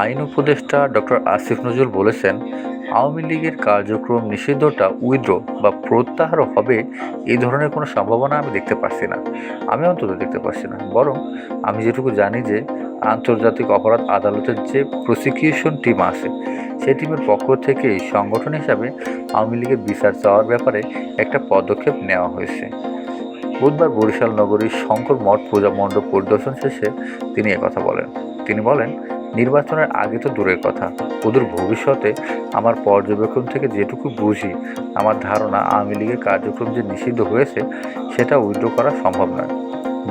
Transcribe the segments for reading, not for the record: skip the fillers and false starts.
আইন উপদেষ্টা ডক্টর আসিফ নজরুল বলেছেন, আওয়ামী লীগের কার্যক্রম নিষিদ্ধটা উইথড্র বা প্রত্যাহার হবে এই ধরনের কোনো সম্ভাবনা আমি দেখতে পাচ্ছি না। আমি অন্তত দেখতে পাচ্ছি না। বরং আমি যেটুকু জানি যে আন্তর্জাতিক অপরাধ আদালতের যে প্রসিকিউশন টিম আছে, সেই টিমের পক্ষ থেকেই সংগঠন হিসাবে আওয়ামী লীগের বিচার চাওয়ার ব্যাপারে একটা পদক্ষেপ নেওয়া হয়েছে। বুধবার বরিশাল নগরীর শঙ্কর মঠ পূজা মণ্ডপ পরিদর্শন শেষে তিনি একথা বলেন। তিনি বলেন, নির্বাচনের আগে তো দূরের কথা, অদূর ভবিষ্যতে আমার পর্যবেক্ষণ থেকে যেটুকু বুঝি, আমার ধারণা আওয়ামী লীগের কার্যক্রম যে নিষিদ্ধ হয়েছে সেটা উইথড্র করা সম্ভব নয়।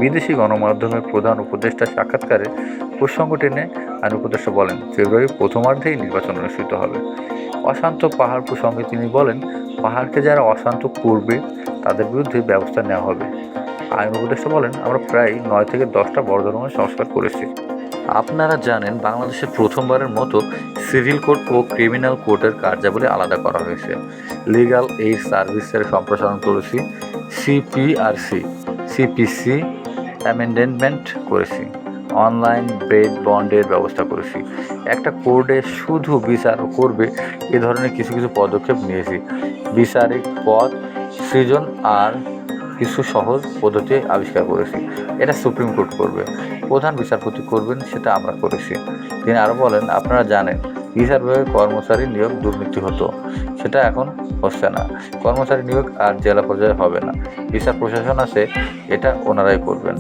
বিদেশি গণমাধ্যমের প্রধান উপদেষ্টা সাক্ষাৎকারে প্রসঙ্গ টেনে আইন উপদেষ্টা বলেন, ফেব্রুয়ারির প্রথমার্ধেই নির্বাচন অনুষ্ঠিত হবে। অশান্ত পাহাড় প্রসঙ্গে তিনি বলেন, পাহাড়কে যারা অশান্ত করবে তাদের বিরুদ্ধে ব্যবস্থা নেওয়া হবে। আইন উপদেষ্টা বলেন, আমরা প্রায় 9 থেকে 10টা বড় ধরনের সংস্কার করেছি। আপনারা জানেন, বাংলাদেশে প্রথমবারের মতো সিভিল কোড ও ক্রিমিনাল কোর্টের কার্যাবলী আলাদা করা হয়েছে। লিগ্যাল এইড সার্ভিসের সম্প্রসারণ করেছি, সিপিআরসি সিপিসি অ্যামেন্ডমেন্ট করেছি, অনলাইন বেল বন্ডের ব্যবস্থা করেছি। একটা কোর্টে শুধু বিচার করবে এ ধরনের কিছু কিছু পদক্ষেপ নিয়েছি। বিচারিক পদ সৃজন আর কিছু সহজ পদ্ধতি আবিষ্কার করেছি। এটা সুপ্রিম কোর্ট করবে, প্রধান বিচারপতি করবেন, সেটা আমরা করেছি। তিনি আরও বলেন, আপনারা জানেন বিচার বিভাগে কর্মচারী নিয়োগ দুর্নীতি হতো, সেটা এখন হচ্ছে না। কর্মচারী নিয়োগ আর জেলা পর্যায়ে হবে না, বিচার প্রশাসন আছে, এটা ওনারাই করবেন।